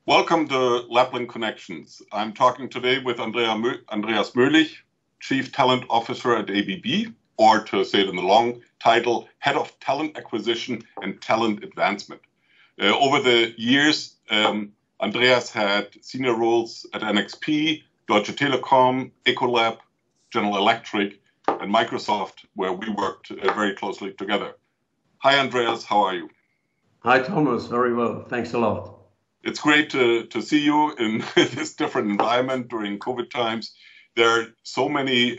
Welcome to Laplink Connections. I'm talking today with Andreas Moelich, Chief Talent Officer at ABB, or to say it in the long title, Head of Talent Acquisition and Talent Advancement. Over the years, Andreas had senior roles at NXP, Deutsche Telekom, Ecolab, General Electric, and Microsoft, where we worked very closely together. Hi, Andreas, how are you? Hi, Thomas. Very well. Thanks a lot. It's great to see you in this different environment during COVID times. There are so many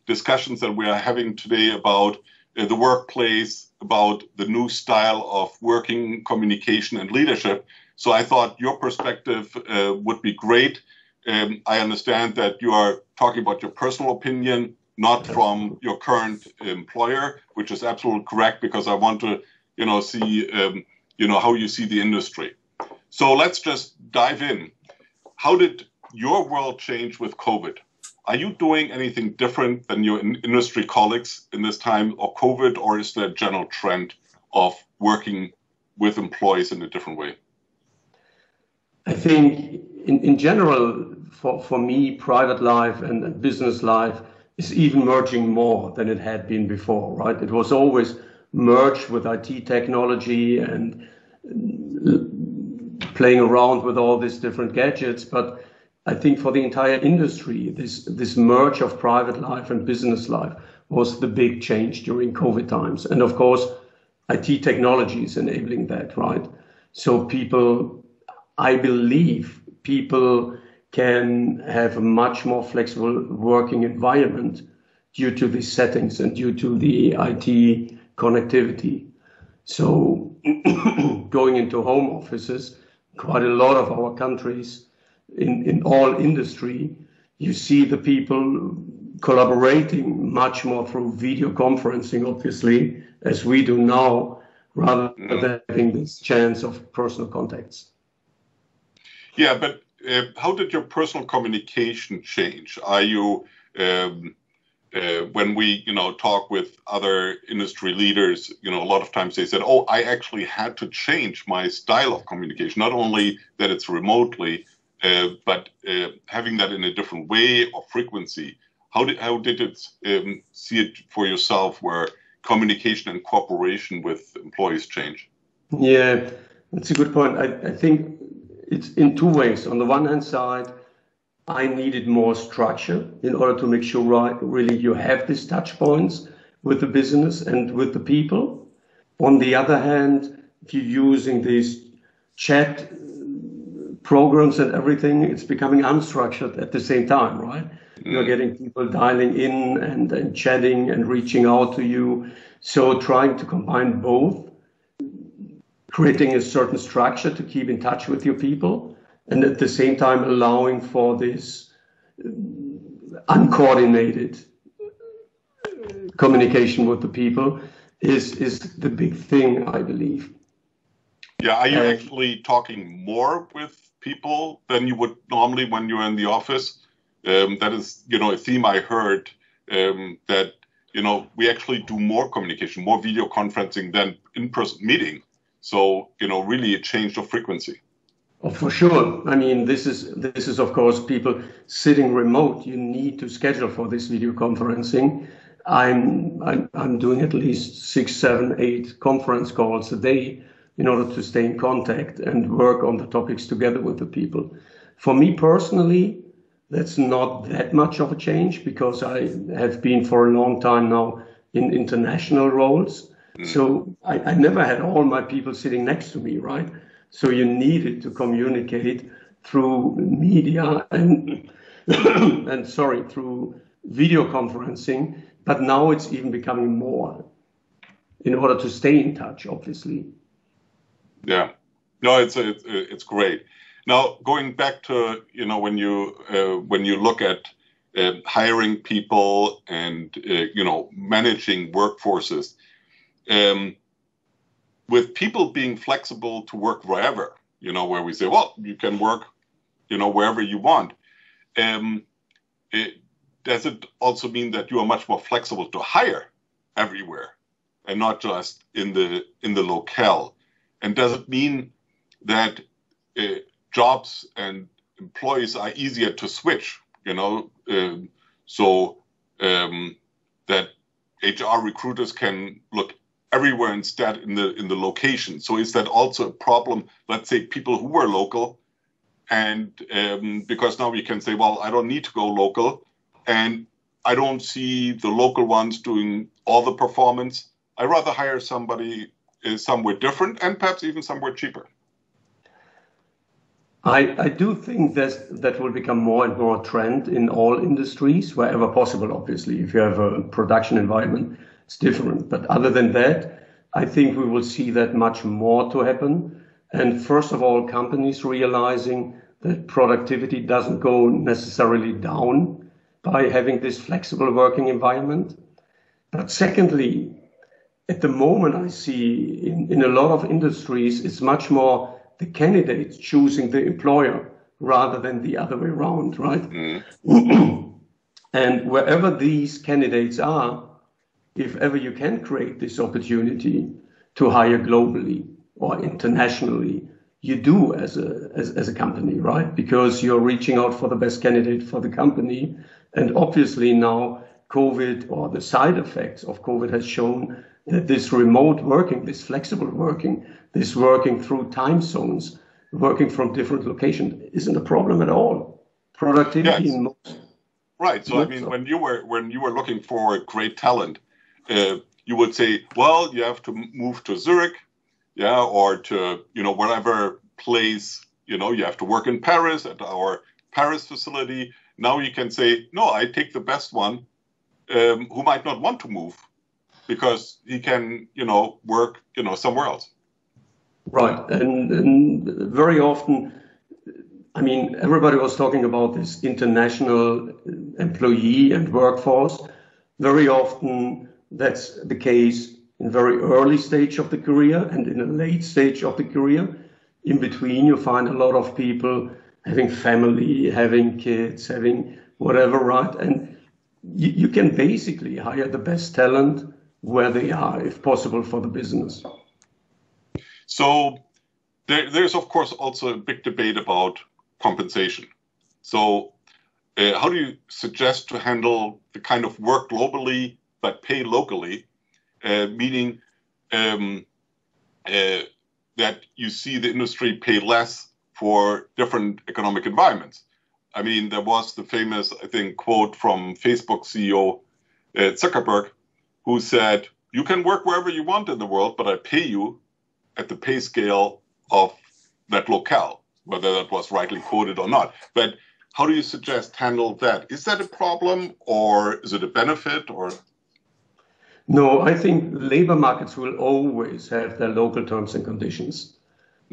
discussions that we are having today about the workplace, about the new style of working, communication, and leadership. So I thought your perspective would be great. I understand that you are talking about your personal opinion, not from your current employer, which is absolutely correct, because I want to, see, how you see the industry. So let's just dive in. How did your world change with COVID? Are you doing anything different than your industry colleagues in this time of COVID, or is there a general trend of working with employees in a different way? I think in general, for me, private life and business life is even merging more than it had been before, right? It was always merged with IT technology and playing around with all these different gadgets. But I think for the entire industry, this merge of private life and business life was the big change during COVID times. And of course, IT technology is enabling that, right? So I believe people can have a much more flexible working environment due to these settings and due to the IT connectivity. So going into home offices, quite a lot of our countries in all industry, you see the people collaborating much more through video conferencing, obviously, as we do now, rather than having this chance of personal contacts. Yeah, but how did your personal communication change? Are you, when we, talk with other industry leaders, a lot of times they said, oh, I actually had to change my style of communication, not only that it's remotely, but having that in a different way or frequency. How did it see it for yourself where communication and cooperation with employees change? Yeah, that's a good point. I think it's in two ways. On the one hand side, I needed more structure in order to make sure really you have these touch points with the business and with the people. On the other hand, if you're using these chat programs and everything, it's becoming unstructured at the same time, right? You're getting people dialing in and chatting and reaching out to you. So trying to combine both, creating a certain structure to keep in touch with your people, and at the same time allowing for this uncoordinated communication with the people is the big thing, I believe. Yeah, are you actually talking more with people than you would normally when you're in the office? That is, a theme I heard, that, we actually do more communication, more video conferencing than in-person meeting. So, really a change of frequency. Oh, for sure. I mean, this is of course people sitting remote. You need to schedule for this video conferencing. I'm doing at least 6, 7, 8 conference calls a day in order to stay in contact and work on the topics together with the people. For me personally, that's not that much of a change because I have been for a long time now in international roles. So I never had all my people sitting next to me, right? So you needed to communicate through media and through video conferencing. But now it's even becoming more in order to stay in touch, obviously. Yeah, no, it's great. Now going back to when you look at hiring people and managing workforces. With people being flexible to work wherever, where we say, well, you can work, wherever you want. Does it also mean that you are much more flexible to hire everywhere and not just in the locale? And does it mean that jobs and employees are easier to switch, so that HR recruiters can look everywhere instead in the location? So is that also a problem? Let's say people who were local, and because now we can say, well, I don't need to go local, and I don't see the local ones doing all the performance. I'd rather hire somebody somewhere different and perhaps even somewhere cheaper. I do think that will become more and more a trend in all industries, wherever possible, obviously. If you have a production environment, it's different. But other than that, I think we will see that much more to happen. And first of all, companies realizing that productivity doesn't go necessarily down by having this flexible working environment. But secondly, at the moment, I see in a lot of industries, it's much more the candidates choosing the employer rather than the other way around, right? Mm. And wherever these candidates are, if ever you can create this opportunity to hire globally or internationally, you do as a company, right? Because you're reaching out for the best candidate for the company. And obviously now COVID, or the side effects of COVID, has shown that this remote working, this flexible working, this working through time zones, working from different locations isn't a problem at all. Productivity in most. Right. So I mean, when you were looking for great talent, you would say, well, you have to move to Zurich, or to whatever place, you have to work in Paris at our Paris facility. Now you can say, no, I take the best one, who might not want to move, because he can, work, somewhere else. Right. And very often, I mean, everybody was talking about this international employee and workforce. Very often that's the case in very early stage of the career and in a late stage of the career. In between, you find a lot of people having family, having kids, having whatever, right? And you can basically hire the best talent where they are, if possible, for the business. So there's, of course, also a big debate about compensation. So how do you suggest to handle the kind of work globally but pay locally, meaning that you see the industry pay less for different economic environments? I mean, there was the famous, I think, quote from Facebook CEO Zuckerberg, who said, you can work wherever you want in the world, but I pay you at the pay scale of that locale, whether that was rightly quoted or not. But how do you suggest handle that? Is that a problem, or is it a benefit, or? No, I think labor markets will always have their local terms and conditions.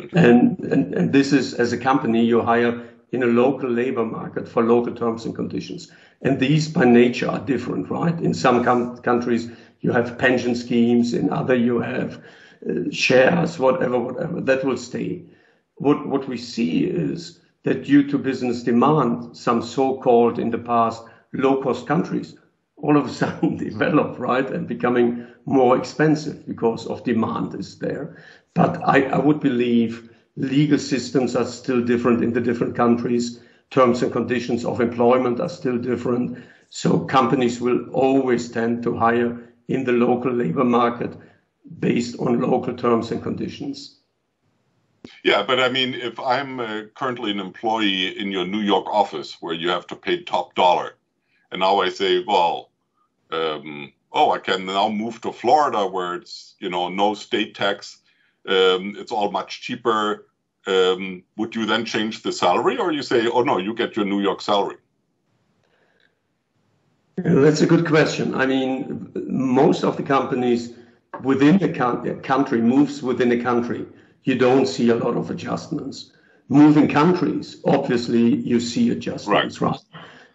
Okay. And this is, as a company, you hire in a local labor market for local terms and conditions. And these by nature are different, right? In some countries, you have pension schemes. In other, you have shares, whatever, that will stay. What we see is that due to business demand, some so-called in the past low-cost countries all of a sudden develop, right, and becoming more expensive because of demand is there. But I would believe legal systems are still different in the different countries. Terms and conditions of employment are still different. So companies will always tend to hire in the local labor market based on local terms and conditions. Yeah, but I mean, if I'm currently an employee in your New York office where you have to pay top dollar, and now I say, well, I can now move to Florida where it's, no state tax, it's all much cheaper. Would you then change the salary, or you say, oh no, you get your New York salary? That's a good question. I mean, most of the companies within the country moves within the country. You don't see a lot of adjustments. Moving countries, obviously, you see adjustments, right?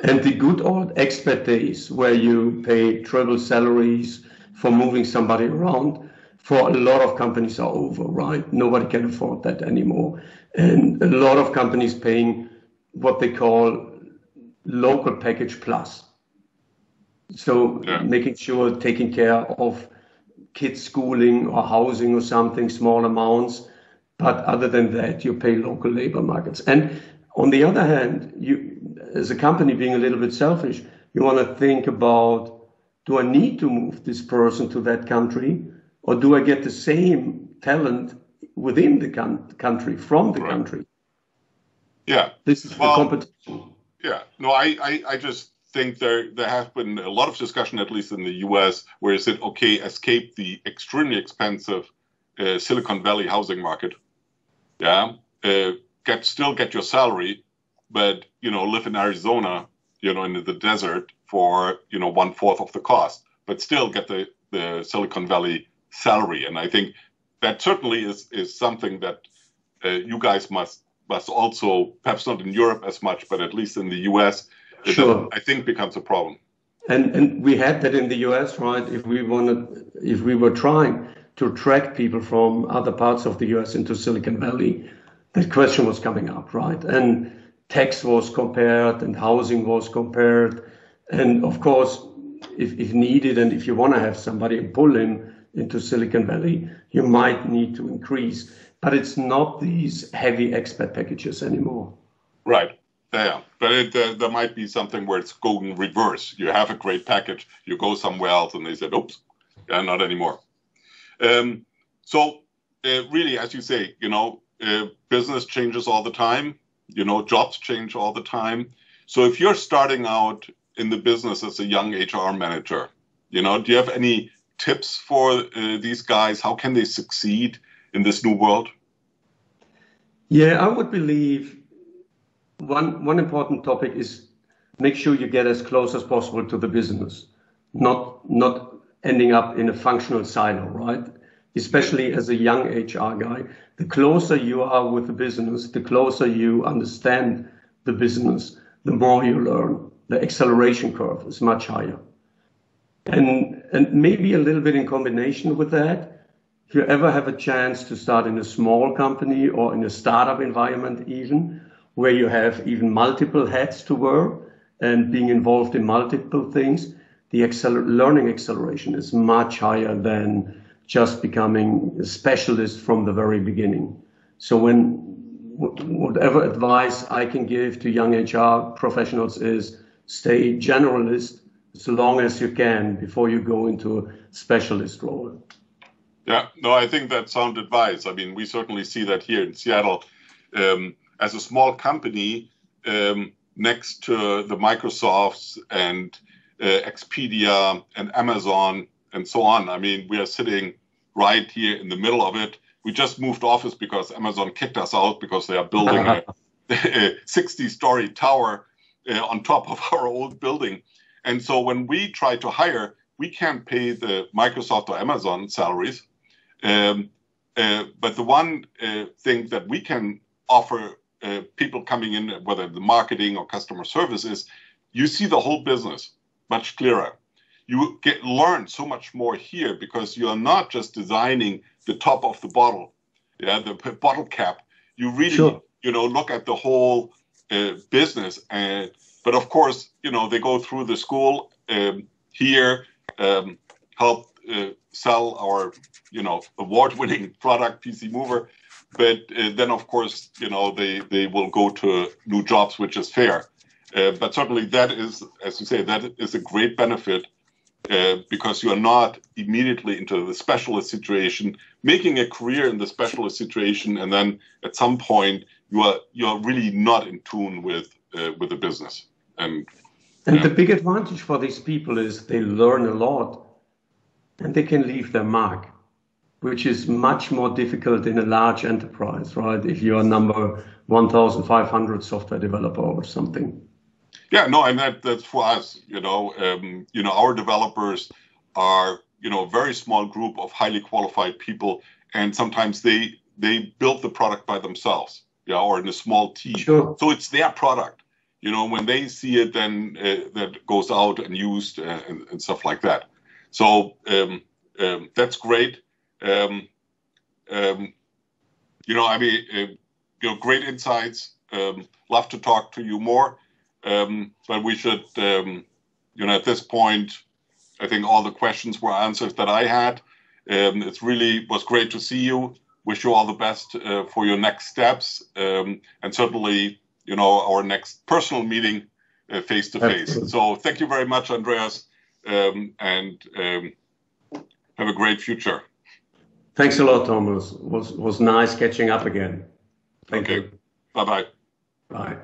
And the good old expat days where you pay triple salaries for moving somebody around, for a lot of companies are over, right? Nobody can afford that anymore. And a lot of companies paying what they call local package plus. So making sure, taking care of kids' schooling or housing or something, small amounts, But other than that, you pay local labor markets. And on the other hand, you, as a company being a little bit selfish, you want to think about, do I need to move this person to that country, or do I get the same talent within the country, from the country? Yeah. This is the competition. Yeah. No, I just think there has been a lot of discussion, at least in the US, where it said, okay, escape the extremely expensive Silicon Valley housing market. Yeah. Still get your salary, but, live in Arizona, in the desert for, 1/4 of the cost, but still get the Silicon Valley salary. And I think that certainly is something that you guys must also, perhaps not in Europe as much, but at least in the US, sure. I think becomes a problem. And we had that in the US, right? If we were trying to attract people from other parts of the US into Silicon Valley, that question was coming up, right? And tax was compared and housing was compared. And of course, if needed, and if you want to have somebody and pull him into Silicon Valley, you might need to increase. But it's not these heavy expat packages anymore. Right. Yeah. But there might be something where it's going reverse. You have a great package, you go somewhere else, and they said, oops, yeah, not anymore. So really, as you say, business changes all the time. Jobs change all the time. So if you're starting out in the business as a young HR manager, do you have any tips for these guys? How can they succeed in this new world? Yeah, I would believe one important topic is make sure you get as close as possible to the business, not ending up in a functional silo, right? Especially as a young HR guy, the closer you are with the business, the closer you understand the business, the more you learn. The acceleration curve is much higher. And maybe a little bit in combination with that, if you ever have a chance to start in a small company or in a startup environment even, where you have even multiple hats to wear and being involved in multiple things, the learning acceleration is much higher than just becoming a specialist from the very beginning. So whatever advice I can give to young HR professionals is stay generalist as long as you can before you go into a specialist role. Yeah, no, I think that's sound advice. I mean, we certainly see that here in Seattle. As a small company, next to the Microsofts and Expedia and Amazon and so on, I mean, we are sitting right here in the middle of it. We just moved office because Amazon kicked us out because they are building a 60-story tower on top of our old building. And so when we try to hire, we can't pay the Microsoft or Amazon salaries. But the one thing that we can offer people coming in, whether the marketing or customer service, is you see the whole business much clearer. You learn so much more here because you are not just designing the top of the bottle, the bottle cap. You really, look at the whole business. But of course, they go through the school here, help sell our, award-winning product, PC Mover. But then, of course, they will go to new jobs, which is fair. But certainly that is, as you say, that is a great benefit because you are not immediately into the specialist situation, making a career in the specialist situation, and then at some point you are really not in tune with the business. And the big advantage for these people is they learn a lot and they can leave their mark, which is much more difficult in a large enterprise, right? If you are number 1,500 software developer or something. Yeah, no, and that's for us. Our developers are a very small group of highly qualified people, and sometimes they build the product by themselves, or in a small team. Sure. So it's their product. When they see it, then that goes out and used and stuff like that. So that's great. Great insights. Love to talk to you more. But we should, at this point, I think all the questions were answered that I had. It really was great to see you. wish you all the best for your next steps, and certainly, our next personal meeting face to face. So thank you very much, Andreas, and have a great future. Thanks a lot, Thomas. Was nice catching up again. Thank you. Bye-bye. Bye.